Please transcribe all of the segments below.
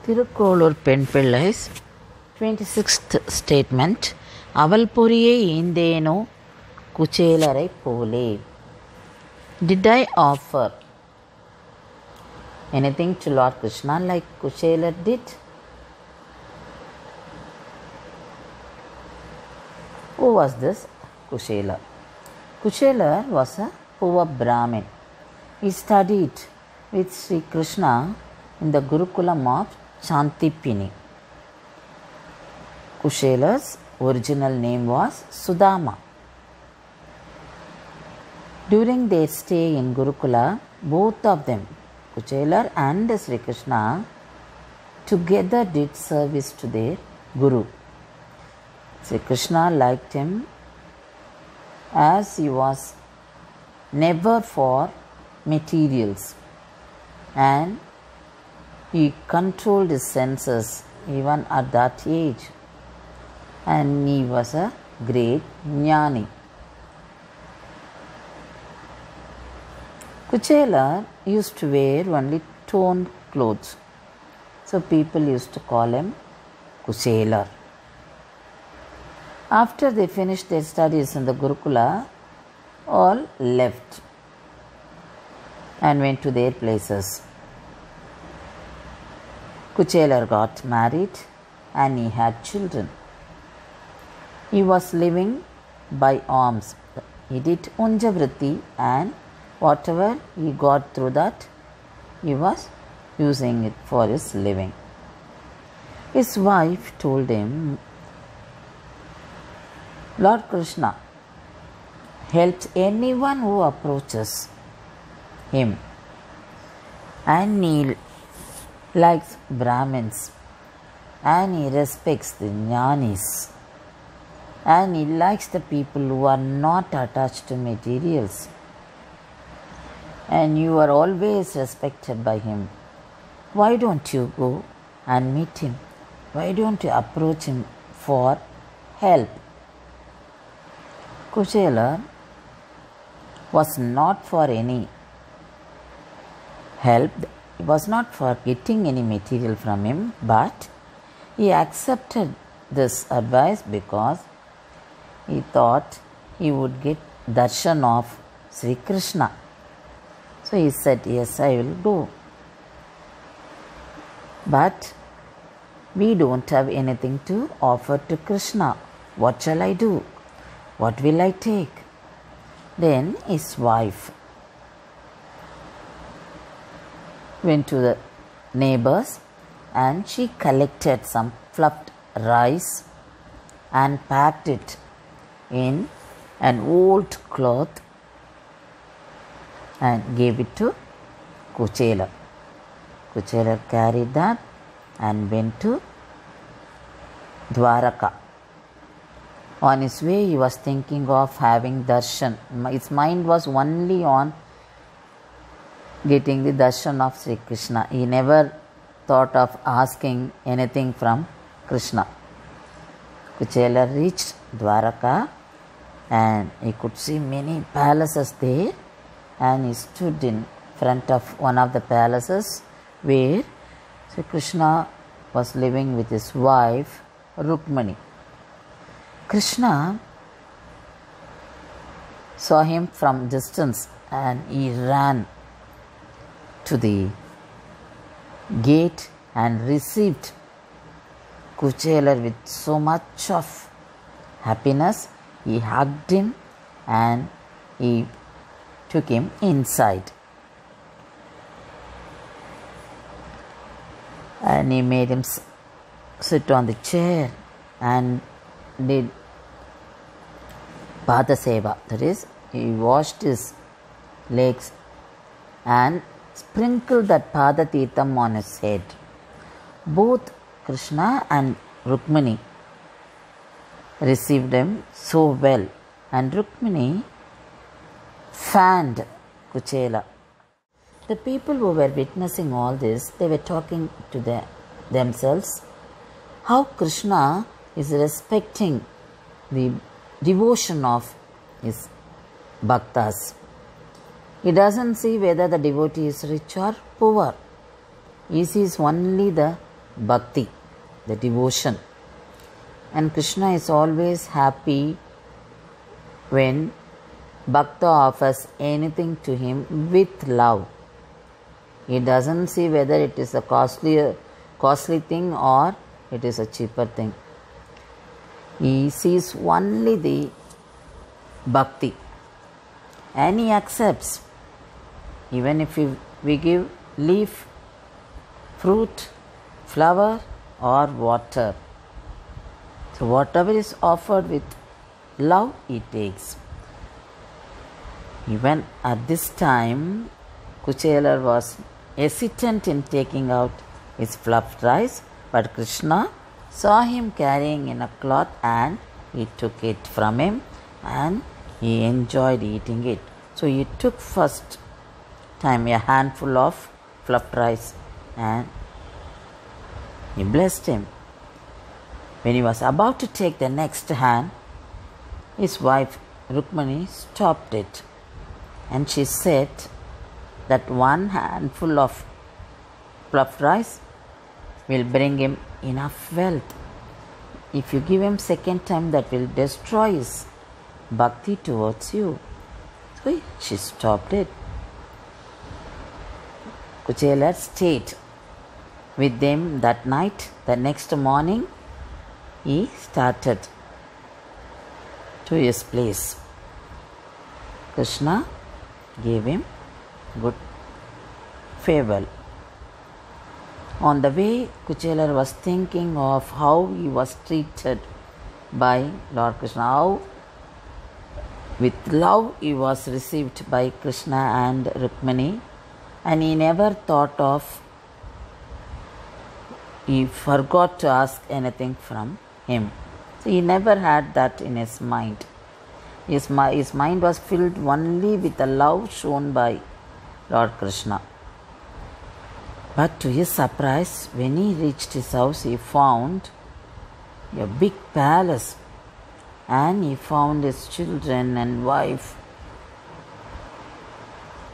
திருக்கோளூர் பெண் பிள்ளை's 26th statement. அவள் பொறியை ஈந்தேனோ குச்சேலரை போலே. Did I offer anything to Lord Krishna like Kuchelar did? Who was this Kuchelar? Kuchelar was a poor Brahmin. He studied with Sri Krishna in the Gurukulam of Shantipini. Kuchelar's original name was Sudama. During their stay in Gurukula, both of them, Kuchelar and Sri Krishna, together did service to their Guru. Sri Krishna liked him as he was never for materials and he controlled his senses even at that age, and he was a great jnani. Kuchelar used to wear only torn clothes, so people used to call him Kuchelar. After they finished their studies in the Gurukula, all left and went to their places. Kuchelar got married and he had children. He was living by alms. He did Unjavritti, and whatever he got through that, he was using it for his living. His wife told him, Lord Krishna helps anyone who approaches him, and he likes Brahmins, and he respects the jnanis, and he likes the people who are not attached to materials, and you are always respected by him. Why don't you go and meet him? Why don't you approach him for help? Kuchelar was not for any help, he was not for getting any material from him, but he accepted this advice because he thought he would get darshan of Sri Krishna. So he said, yes, I will go. But we don't have anything to offer to Krishna. What shall I do? What will I take? Then his wife went to the neighbors and she collected some fluffed rice and packed it in an old cloth and gave it to Kuchelar. Kuchelar carried that and went to Dwaraka. On his way, he was thinking of having darshan. His mind was only on getting the darshan of Sri Krishna. He never thought of asking anything from Krishna. Kuchelar reached Dwaraka and he could see many palaces there, and he stood in front of one of the palaces where Sri Krishna was living with his wife Rukmani. Krishna saw him from distance and he ran to the gate and received Kuchelar with so much of happiness. He hugged him and he took him inside. And he made him sit on the chair and did Pada Seva. That is, he washed his legs and sprinkled that Pada Tirtham on his head. Both Krishna and Rukmani received him so well, and Rukmani fanned Kuchelar. The people who were witnessing all this, they were talking to themselves how Krishna is respecting the devotion of his bhaktas. He doesn't see whether the devotee is rich or poor. He sees only the bhakti, the devotion. And Krishna is always happy when Bhakta offers anything to him with love. He doesn't see whether it is a costly thing or it is a cheaper thing. He sees only the bhakti and he accepts. Even if we give leaf, fruit, flower or water. So whatever is offered with love, he takes. Even at this time, Kuchelar was hesitant in taking out his fluffed rice, but Krishna saw him carrying in a cloth and he took it from him and he enjoyed eating it. So he took first time a handful of fluffed rice and he blessed him. When he was about to take the next hand, his wife Rukmani stopped it and she said that one handful of fluffed rice will bring him enough wealth. If you give him second time, that will destroy his bhakti towards you. So she stopped it. Kuchelar stayed with them that night. The next morning, he started to his place. Krishna gave him good farewell. On the way, Kuchelar was thinking of how he was treated by Lord Krishna, how with love he was received by Krishna and Rukmani, and he never thought of, he forgot to ask anything from him. So he never had that in his mind. His mind was filled only with the love shown by Lord Krishna. But to his surprise, when he reached his house, he found a big palace and he found his children and wife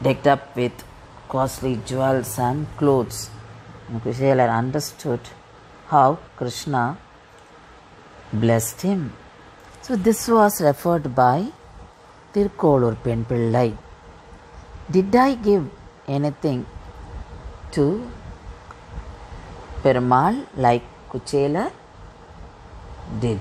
decked up with costly jewels and clothes. And Kuchelar understood how Krishna blessed him. So this was referred by Tirkolur Pen Pillai. Did I give anything to Perumal like Kuchelar did?